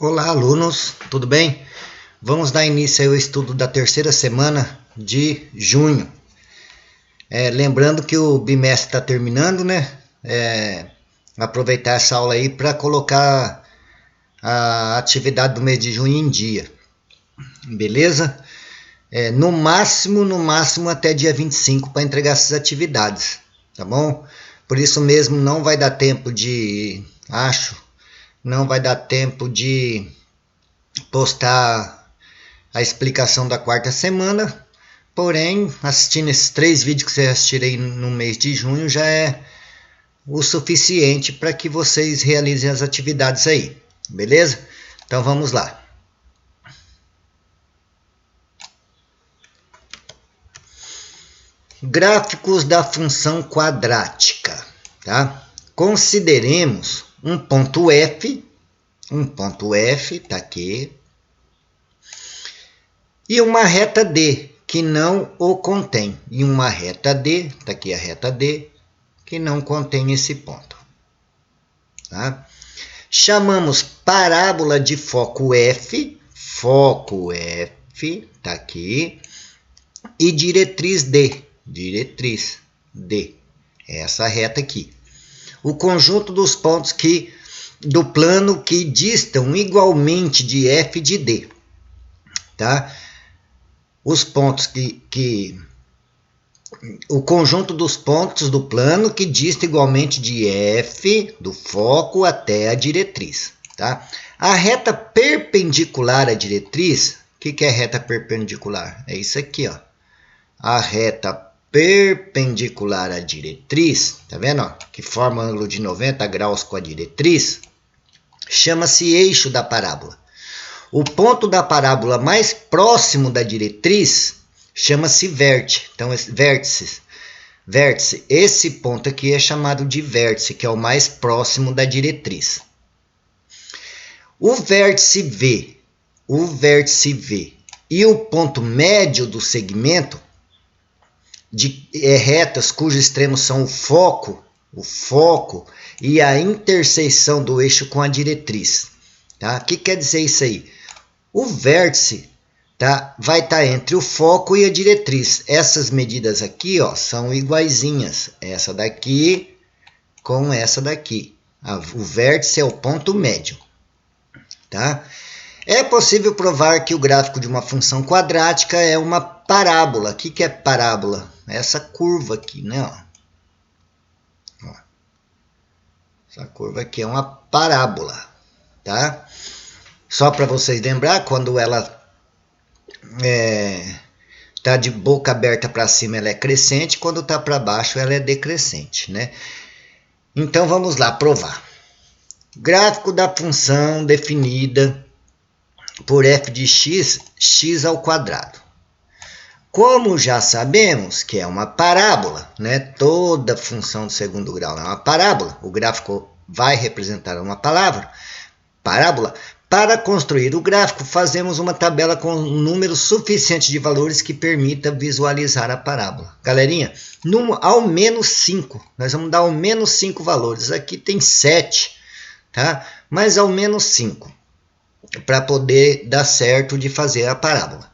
Olá, alunos, tudo bem? Vamos dar início ao estudo da terceira semana de junho. Lembrando que o bimestre está terminando, né? Aproveitar essa aula aí para colocar a atividade do mês de junho em dia, beleza? No máximo até dia 25 para entregar essas atividades, tá bom? Por isso mesmo não vai dar tempo não vai dar tempo de postar a explicação da quarta semana, porém, assistindo esses 3 vídeos que vocês assistiram aí no mês de junho já é o suficiente para que vocês realizem as atividades aí, beleza? Então vamos lá. Gráficos da função quadrática, tá? Consideremos um ponto F, tá aqui, e uma reta D, que não o contém. E uma reta D, tá aqui a reta D, que não contém esse ponto. Tá? Chamamos parábola de foco F, tá aqui, e diretriz D, essa reta aqui. O conjunto dos pontos do plano que distam igualmente de F e de D, tá? Os pontos o conjunto dos pontos do plano que dista igualmente de F, do foco, até a diretriz, tá? A reta perpendicular à diretriz, o que é reta perpendicular? É isso aqui, ó. A reta perpendicular à diretriz, tá vendo, ó? Que forma ângulo de 90 graus com a diretriz, chama-se eixo da parábola. O ponto da parábola mais próximo da diretriz chama-se vértice. Então, vértice. Esse ponto aqui é chamado de vértice, que é o mais próximo da diretriz. O vértice V e o ponto médio do segmento de retas cujos extremos são o foco e a interseção do eixo com a diretriz. Tá? O que quer dizer isso aí? O vértice, tá, vai estar entre o foco e a diretriz. Essas medidas aqui, ó, são iguaizinhas. Essa daqui com essa daqui. O vértice é o ponto médio. Tá? É possível provar que o gráfico de uma função quadrática é uma parábola. O que é parábola? Essa curva aqui, né? Ó. Essa curva aqui é uma parábola. Tá? Só para vocês lembrar, quando ela está de boca aberta para cima, ela é crescente, quando está para baixo, ela é decrescente, né? Então vamos lá provar. Gráfico da função definida por f de x, x ao quadrado. Como já sabemos que é uma parábola, né? Toda função de segundo grau é uma parábola. O gráfico vai representar uma parábola. Para construir o gráfico, fazemos uma tabela com um número suficiente de valores que permita visualizar a parábola. Galerinha, ao menos 5. Nós vamos dar ao menos 5 valores. Aqui tem 7, tá? Mas ao menos 5. Para poder dar certo de fazer a parábola.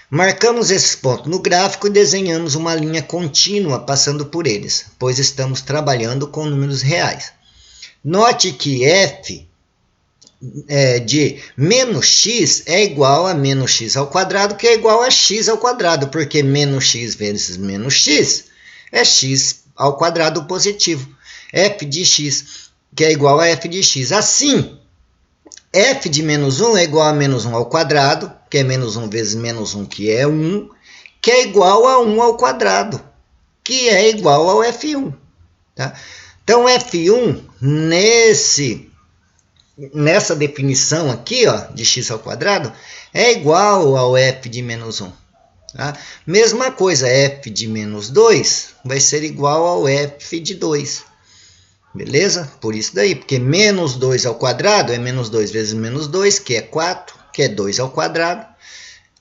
Marcamos esses pontos no gráfico e desenhamos uma linha contínua passando por eles, pois estamos trabalhando com números reais. Note que f de menos x é igual a menos x ao quadrado, que é igual a x ao quadrado, porque menos x vezes menos x é x ao quadrado positivo. F de x, que é igual a f de x. Assim, f de menos 1 é igual a menos 1 ao quadrado, que é menos 1 vezes menos 1, que é 1, que é igual a 1 ao quadrado, que é igual ao f1. Tá? Então, f1, nessa definição aqui, ó, de x ao quadrado, é igual ao f de menos 1. Tá? Mesma coisa, f de menos 2 vai ser igual ao f de 2. Beleza? Por isso daí, porque menos 2 ao quadrado é menos 2 vezes menos 2, que é 4, que é 2 ao quadrado.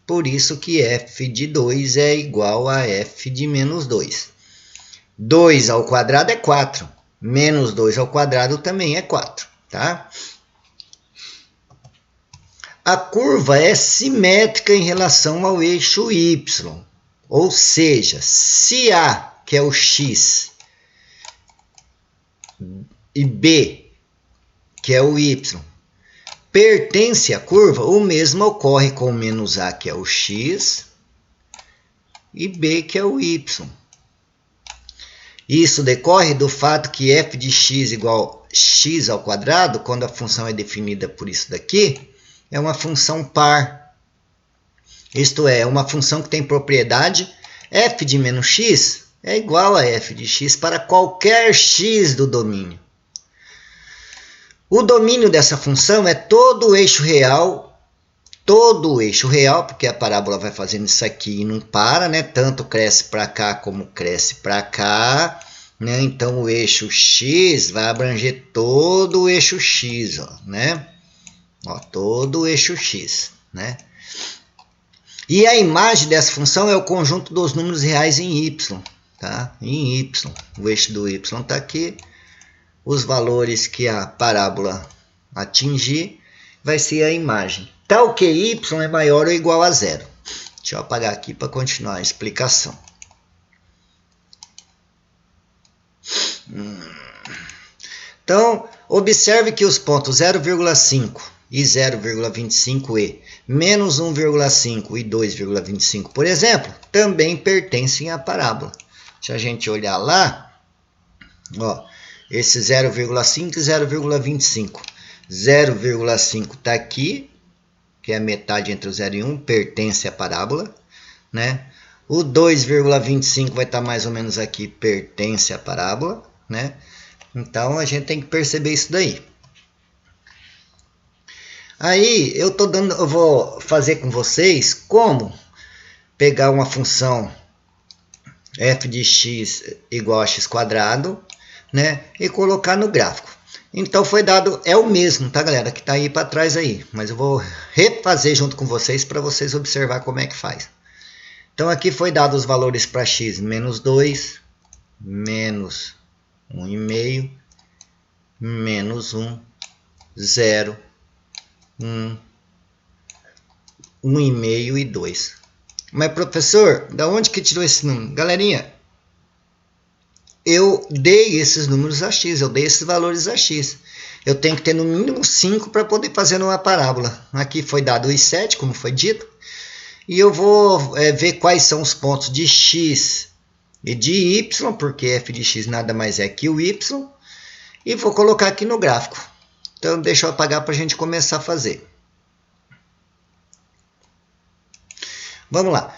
Por isso que f de 2 é igual a f de menos 2. 2 ao quadrado é 4. Menos 2 ao quadrado também é 4. Tá? A curva é simétrica em relação ao eixo y. Ou seja, se A, que é o x, e B, que é o y, pertence à curva, o mesmo ocorre com menos A, que é o x, e B, que é o y. Isso decorre do fato que f de x igual a x ao quadrado, quando a função é definida por isso daqui, é uma função par. Isto é, uma função que tem propriedade f de menos x é igual a f de x para qualquer x do domínio. O domínio dessa função é todo o eixo real, porque a parábola vai fazendo isso aqui e não para, né? Tanto cresce para cá como cresce para cá, né? Então o eixo x vai abranger todo o eixo x, ó, né? Ó, todo o eixo x, né? E a imagem dessa função é o conjunto dos números reais em y, tá? Em y. O eixo do y está aqui. Os valores que a parábola atingir vai ser a imagem. Tal que y é maior ou igual a zero. Deixa eu apagar aqui para continuar a explicação. Então, observe que os pontos 0,5 e 0,25e, menos 1,5 e 2,25, por exemplo, também pertencem à parábola. Se a gente olhar lá, ó, esse 0,5 e 0,25. 0,5 está aqui, que é a metade entre o 0 e 1, pertence à parábola, né? O 2,25 vai estar mais ou menos aqui, pertence à parábola, né? Então a gente tem que perceber isso daí. Aí eu vou fazer com vocês como pegar uma função f de x igual a x quadrado, né? E colocar no gráfico. Então foi dado, é o mesmo, tá, galera? Que está aí para trás aí. Mas eu vou refazer junto com vocês para vocês observar como é que faz. Então aqui foi dado os valores para x, menos 2, menos 1,5, menos 1, 0, 1, 1,5 e 2. Mas professor, da onde que tirou esse número? Galerinha, eu dei esses números a x, eu dei esses valores a x. Eu tenho que ter no mínimo 5 para poder fazer uma parábola. Aqui foi dado os 7, como foi dito. E eu vou ver quais são os pontos de x e de y, porque f de x nada mais é que o y. E vou colocar aqui no gráfico. Então deixa eu apagar para a gente começar a fazer. Vamos lá.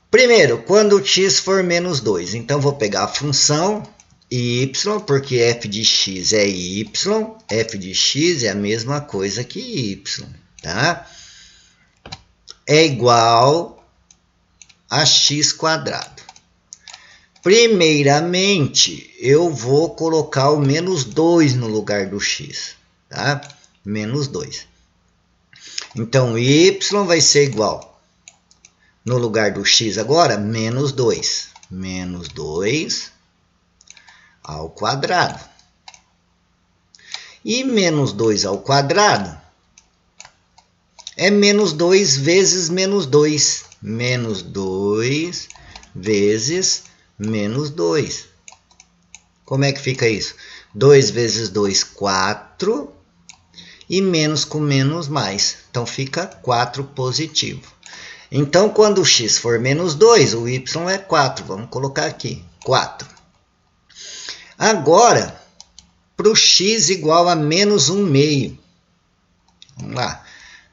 Primeiro, quando x for menos 2, então vou pegar a função y, porque f de x é y, f de x é a mesma coisa que y, tá? É igual a x quadrado. Primeiramente, eu vou colocar o menos 2 no lugar do x, tá? Menos 2. Então, y vai ser igual, no lugar do x agora, menos 2. Menos 2 ao quadrado. E menos 2 ao quadrado é menos 2 vezes menos 2. Menos 2 vezes menos 2. Como é que fica isso? 2 vezes 2, 4. E menos com menos, mais. Então, fica 4 positivo. Então, quando o x for menos 2, o y é 4. Vamos colocar aqui, 4. Agora, para o x igual a menos 1,5. Vamos lá.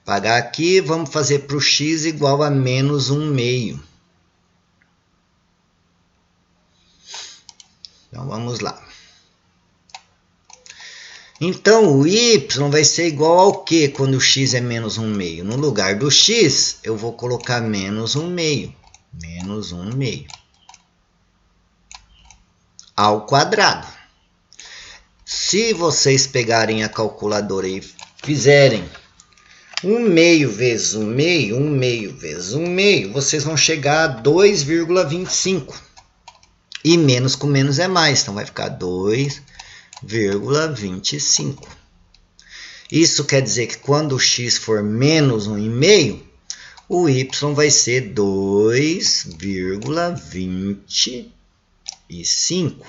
Pagar aqui, vamos fazer para o x igual a menos 1,5. Então, vamos lá. Então, o y vai ser igual ao que quando o x é menos 1,5? No lugar do x, eu vou colocar menos 1,5. Menos 1,5. Ao quadrado. Se vocês pegarem a calculadora e fizerem 1,5 vezes 1,5, 1,5 vezes 1,5, vocês vão chegar a 2,25. E menos com menos é mais, então vai ficar 2,25. Isso quer dizer que quando o x for menos 1,5, o y vai ser 2,25.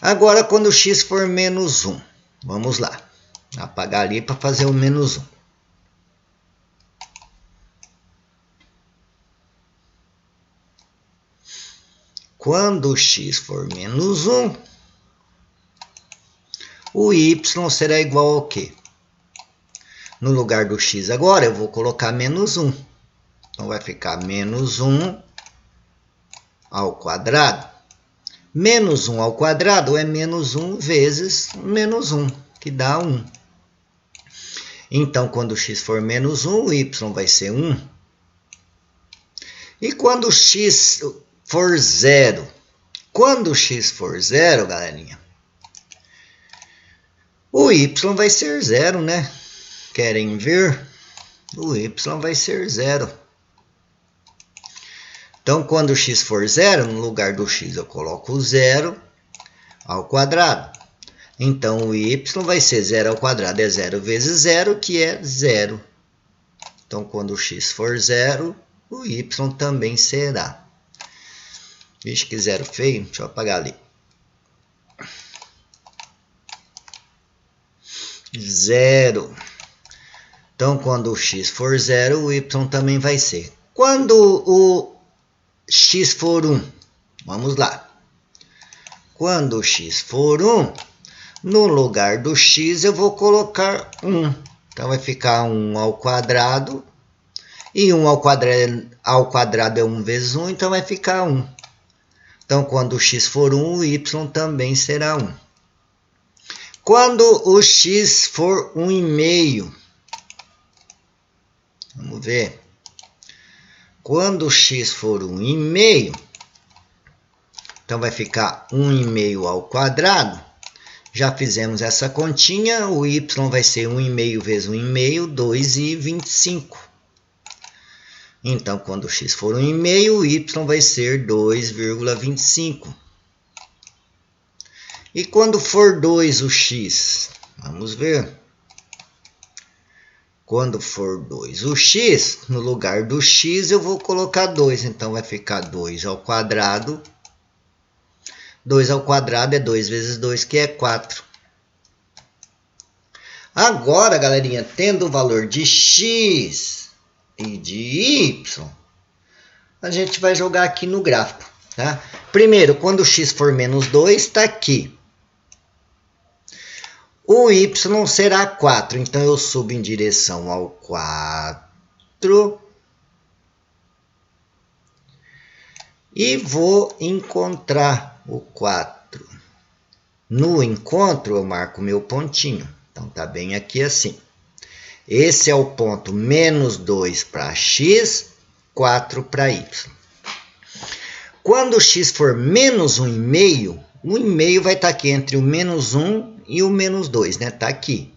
Agora, quando o x for menos 1, vamos lá. Apagar ali para fazer o menos 1. Quando o x for menos 1, o y será igual ao quê? No lugar do x agora, eu vou colocar menos 1. Então, vai ficar menos 1 ao quadrado. Menos 1 ao quadrado é menos 1 vezes menos 1, que dá 1. Então, quando o x for menos 1, o y vai ser 1. E quando o x for 0? Quando o x for 0, galerinha, o y vai ser 0, né? Querem ver? O y vai ser 0. Então, quando o x for 0, no lugar do x eu coloco 0 ao quadrado. Então, o y vai ser 0 ao quadrado, é 0 vezes 0, que é 0. Então, quando o x for 0, o y também será. Vixe, que 0 feio. Deixa eu apagar ali. 0. Então, quando o x for 0, o y também vai ser. Quando o x for 1, vamos lá. Quando o x for 1, no lugar do x eu vou colocar 1. Então, vai ficar 1 ao quadrado. E 1 ao quadrado é 1 vezes 1, então vai ficar 1. Então, quando o x for 1, o y também será 1. Quando o x for 1,5, vamos ver. Quando o x for 1,5, então vai ficar 1,5 ao quadrado. Já fizemos essa continha, o y vai ser 1,5 vezes 1,5, 2,25. Então, quando o x for 1,5, o y vai ser 2,25. E quando for 2 o x? Vamos ver. Quando for 2 o x, no lugar do x eu vou colocar 2. Então, vai ficar 2 ao quadrado. 2 ao quadrado é 2 vezes 2, que é 4. Agora, galerinha, tendo o valor de x e de y, a gente vai jogar aqui no gráfico. Tá? Primeiro, quando o x for menos 2, está aqui. O y será 4, então eu subo em direção ao 4 e vou encontrar o 4. No encontro eu marco meu pontinho, então tá bem aqui assim. Esse é o ponto menos 2 para x, 4 para y. Quando o x for menos 1,5, o 1,5 vai estar aqui entre o menos 1 e o menos 2, né? Tá aqui.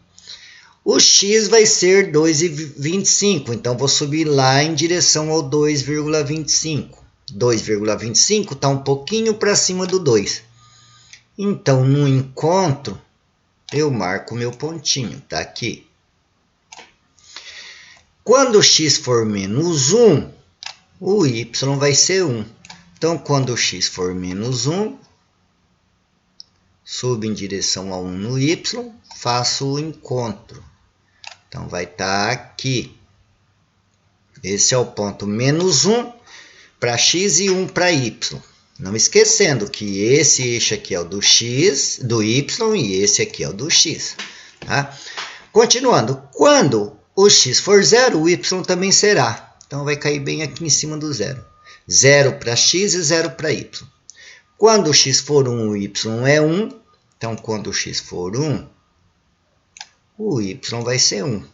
O x vai ser 2,25, então vou subir lá em direção ao 2,25. 2,25 está um pouquinho para cima do 2. Então, no encontro, eu marco meu pontinho, tá aqui. Quando o x for menos 1, o y vai ser 1. Então, quando o x for menos 1, subo em direção a 1 no y, faço o encontro. Então, vai estar aqui. Esse é o ponto menos 1 para x e 1 para y. Não esquecendo que esse eixo aqui é o do x, do y, e esse aqui é o do x. Tá? Continuando, quando o x for 0, o y também será. Então, vai cair bem aqui em cima do 0. 0 para x e 0 para y. Quando o x for 1, o y é 1. Então, quando o x for 1, o y vai ser 1.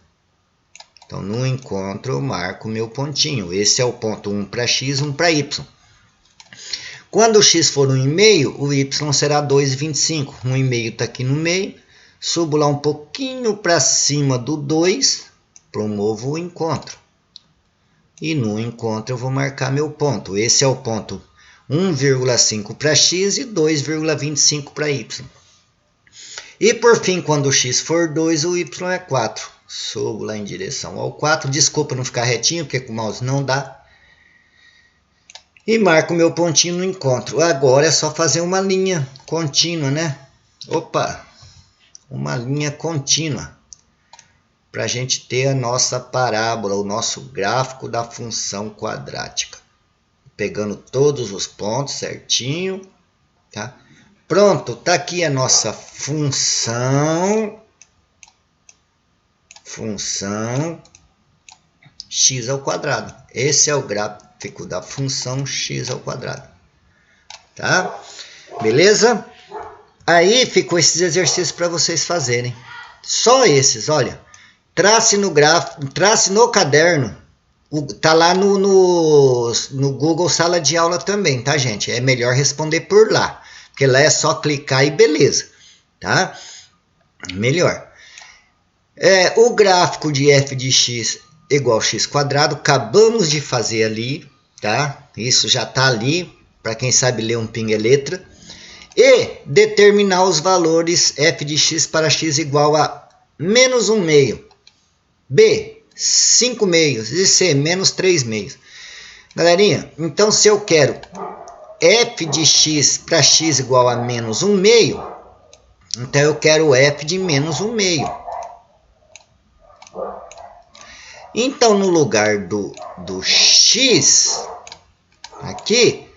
Então, no encontro, eu marco meu pontinho. Esse é o ponto 1 para x, 1 para y. Quando o x for 1,5, o y será 2,25. 1,5 está aqui no meio. Subo lá um pouquinho para cima do 2, promovo o encontro. E no encontro eu vou marcar meu ponto. Esse é o ponto 1,5 para x e 2,25 para y. E por fim, quando o x for 2, o y é 4. Subo lá em direção ao 4. Desculpa não ficar retinho, porque com o mouse não dá. E marco o meu pontinho no encontro. Agora é só fazer uma linha contínua, né? Opa! Uma linha contínua. Para a gente ter a nossa parábola, o nosso gráfico da função quadrática. Pegando todos os pontos certinho, tá? Pronto, tá aqui a nossa função x ao quadrado. Esse é o gráfico da função x ao quadrado, tá? Beleza? Aí ficou esses exercícios para vocês fazerem. Só esses, olha. Trace no gráfico, trace no caderno. Tá lá no Google Sala de Aula também, tá, gente? É melhor responder por lá, porque lá é só clicar e beleza, tá? Melhor. O gráfico de f de x igual a x quadrado, acabamos de fazer ali, tá? Isso já tá ali, para quem sabe ler um pinga letra. E determinar os valores f de x para x igual a menos 1 meio, b, 5 meios e c, menos 3 meios. Galerinha, então se eu quero f de x para x igual a menos 1 meio, então eu quero f de menos 1 meio. Então no lugar do x, aqui,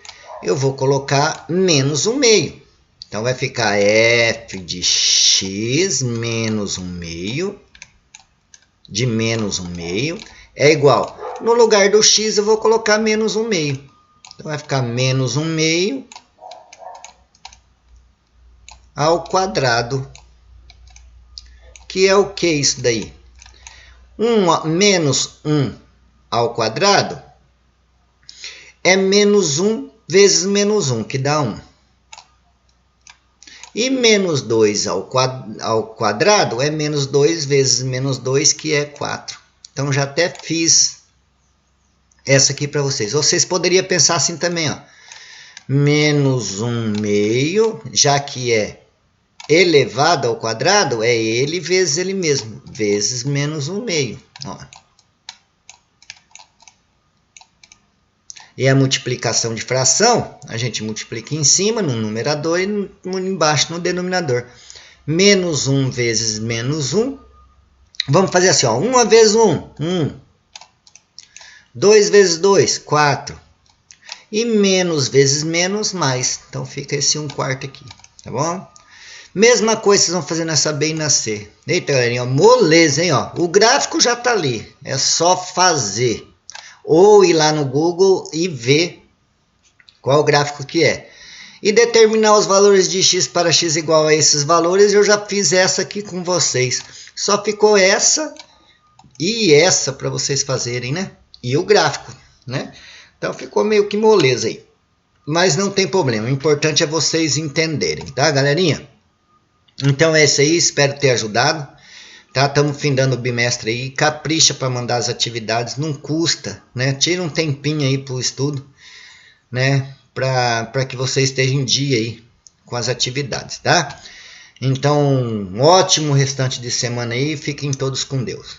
eu vou colocar menos 1 meio. Então vai ficar f de x menos 1 meio, de menos 1 meio, é igual. No lugar do x eu vou colocar menos 1 meio. Então vai ficar menos 1 meio ao quadrado. Que é o que isso daí? Menos 1 ao quadrado é menos 1 vezes menos 1, que dá 1. E menos 2 ao quadrado é menos 2 vezes menos 2, que é 4. Então, já até fiz essa aqui para vocês. Vocês poderiam pensar assim também, ó. Menos 1 meio, já que é elevado ao quadrado, é ele vezes ele mesmo, vezes menos 1 meio. Ó. E a multiplicação de fração, a gente multiplica em cima, no numerador, e embaixo no denominador. Menos 1 vezes menos 1. Vamos fazer assim, ó. 1 vezes 1, 1. 2 vezes 2, 4. E menos vezes menos, mais. Então fica esse 1/4 aqui, tá bom? Mesma coisa vocês vão fazer nessa B e na C. Eita, galerinha, moleza, hein? Ó. O gráfico já tá ali, é só fazer. Ou ir lá no Google e ver qual o gráfico que é. E determinar os valores de x para x igual a esses valores, eu já fiz essa aqui com vocês. Só ficou essa e essa para vocês fazerem, né? E o gráfico, né? Então ficou meio que moleza aí. Mas não tem problema, o importante é vocês entenderem, tá, galerinha? Então é isso aí, espero ter ajudado. Tá, estamos findando o bimestre aí, capricha para mandar as atividades, não custa, né? Tira um tempinho aí para o estudo, né? Para que você esteja em dia aí com as atividades, tá? Então, um ótimo restante de semana aí, fiquem todos com Deus.